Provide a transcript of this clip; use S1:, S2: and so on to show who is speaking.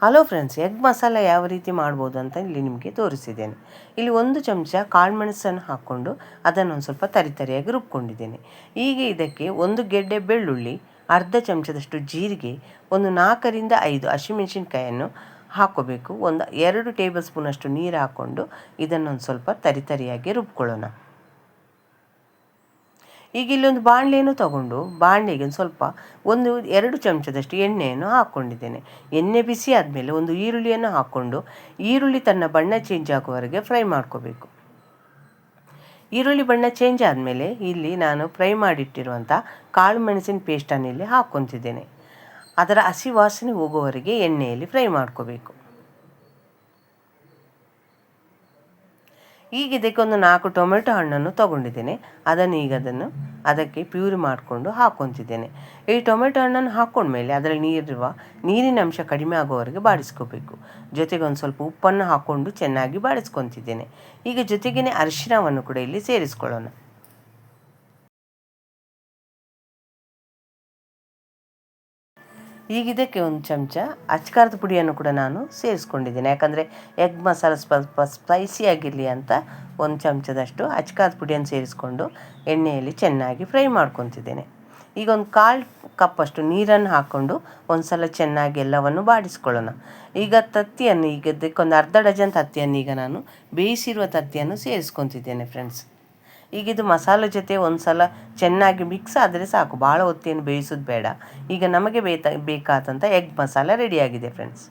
S1: Hello friends, egg masala ಯಾವ ರೀತಿ ಮಾಡ್ಬೋದು ಅಂತ ಇಲ್ಲಿ ನಿಮಗೆ ತೋರಿಸಿದ್ದೇನೆ. ಇಲ್ಲಿ 1 ಚಮಚ ಕಾಳುಮೆಣಸನ್ನು ಹಾಕ್ಕೊಂಡು ಅದನ್ನು ಒಂದು ಸ್ವಲ್ಪ ತರಿತರಿಯಾಗಿ ರುಬ್ಕೊಂಡಿದ್ದೇನೆ. ಈಗ ಇದಕ್ಕೆ 1 ಗೆಡ್ಡೆ ಬೆಳ್ಳುಳ್ಳಿ, ಅರ್ಧ ಚಮಚದಷ್ಟು ಜೀರಿಗೆ, ಒಂದು 4 ರಿಂದ 5 ಹಸಿಮೆಣಸಿನ್ಕಾಯನ್ನು ಹಾಕ್ಕೋಬೇಕು. 2 ಟೇಬಲ್ ಸ್ಪೂನಷ್ಟು ನೀರು ಹಾಕ್ಕೊಂಡು ಇದನ್ನೊಂದು ಸ್ವಲ್ಪ ತರಿತರಿಯಾಗಿ ರುಬ್ಕೊಳ್ಳೋಣ. ಈಗ ಇಲ್ಲೊಂದು ಬಾಣಲೆಯನ್ನು ತಗೊಂಡು ಬಾಣಲೆಗೆ ಸ್ವಲ್ಪ 2 ಚಮಚದಷ್ಟು ಎಣ್ಣೆಯನ್ನು ಹಾಕ್ಕೊಂಡಿದ್ದೇನೆ. ಎಣ್ಣೆ ಬಿಸಿ ಆದಮೇಲೆ ಒಂದು ಈರುಳ್ಳಿಯನ್ನು ಹಾಕ್ಕೊಂಡು ಈರುಳ್ಳಿ ತನ್ನ ಬಣ್ಣ ಚೇಂಜ್ ಆಗುವವರೆಗೆ ಫ್ರೈ ಮಾಡ್ಕೋಬೇಕು. ಈರುಳ್ಳಿ ಬಣ್ಣ ಚೇಂಜ್ ಆದಮೇಲೆ ಇಲ್ಲಿ ನಾನು ಫ್ರೈ ಮಾಡಿಟ್ಟಿರುವಂಥ ಕಾಳು ಮೆಣಸಿನ ಪೇಸ್ಟನ್ನು ಇಲ್ಲಿ ಹಾಕ್ಕೊತಿದ್ದೇನೆ. ಅದರ ಹಸಿ ವಾಸನೆ ಹೋಗುವವರೆಗೆ ಎಣ್ಣೆಯಲ್ಲಿ ಫ್ರೈ ಮಾಡ್ಕೋಬೇಕು. ಈಗ ಇದಕ್ಕೆ ಒಂದು 4 ಟೊಮೆಟೊ ಹಣ್ಣನ್ನು ತೊಗೊಂಡಿದ್ದೇನೆ. ಅದನ್ನು ಅದಕ್ಕೆ ಪ್ಯೂರಿ ಮಾಡಿಕೊಂಡು ಹಾಕ್ಕೊತಿದ್ದೇನೆ. ಈ ಟೊಮೆಟೊ ಹಣ್ಣನ್ನು ಹಾಕ್ಕೊಂಡ್ಮೇಲೆ ಅದರಲ್ಲಿ ನೀರಿನ ಅಂಶ ಕಡಿಮೆ ಆಗೋವರೆಗೆ ಬಾಡಿಸ್ಕೋಬೇಕು. ಜೊತೆಗೆ ಒಂದು ಸ್ವಲ್ಪ ಉಪ್ಪನ್ನು ಹಾಕ್ಕೊಂಡು ಚೆನ್ನಾಗಿ ಬಾಡಿಸ್ಕೊತಿದ್ದೇನೆ. ಈಗ ಜೊತೆಗೇ ಅರಿಶಿಣವನ್ನು ಕೂಡ ಇಲ್ಲಿ ಸೇರಿಸ್ಕೊಳ್ಳೋಣ. ಈಗ ಇದಕ್ಕೆ 1 ಚಮಚ ಅಚ್ಕಾರದ ಪುಡಿಯನ್ನು ಕೂಡ ನಾನು ಸೇರಿಸ್ಕೊಂಡಿದ್ದೇನೆ. ಯಾಕಂದರೆ ಎಗ್ ಮಸಾಲ ಸ್ವಲ್ಪ ಸ್ಪೈಸಿಯಾಗಿರಲಿ ಅಂತ 1 ಚಮಚದಷ್ಟು ಅಚ್ಕಾರದ ಪುಡಿಯನ್ನು ಸೇರಿಸ್ಕೊಂಡು ಎಣ್ಣೆಯಲ್ಲಿ ಚೆನ್ನಾಗಿ ಫ್ರೈ ಮಾಡ್ಕೊತಿದ್ದೇನೆ. ಈಗ ಒಂದು 1/4 ಕಪ್ಪಷ್ಟು ನೀರನ್ನು ಹಾಕ್ಕೊಂಡು ಒಂದು ಸಲ ಚೆನ್ನಾಗಿ ಎಲ್ಲವನ್ನು ಬಾಡಿಸ್ಕೊಳ್ಳೋಣ. ಈಗ ಇದಕ್ಕೊಂದು ಅರ್ಧ ಡಜನ್ ತತ್ತಿಯನ್ನು ಈಗ ನಾನು ಬೇಯಿಸಿರುವ ತತ್ತಿಯನ್ನು ಸೇರಿಸ್ಕೊತಿದ್ದೇನೆ ಫ್ರೆಂಡ್ಸ್. ಈಗ ಇದು ಮಸಾಲೆ ಜೊತೆ ಒಂದು ಸಲ ಚೆನ್ನಾಗಿ ಮಿಕ್ಸ್ ಆದರೆ ಸಾಕು, ಭಾಳ ಹೊತ್ತೇನು ಬೇಯಿಸೋದು ಬೇಡ. ಈಗ ನಮಗೆ ಬೇಕಾದಂಥ ಎಗ್ ಮಸಾಲ ರೆಡಿಯಾಗಿದೆ ಫ್ರೆಂಡ್ಸ್.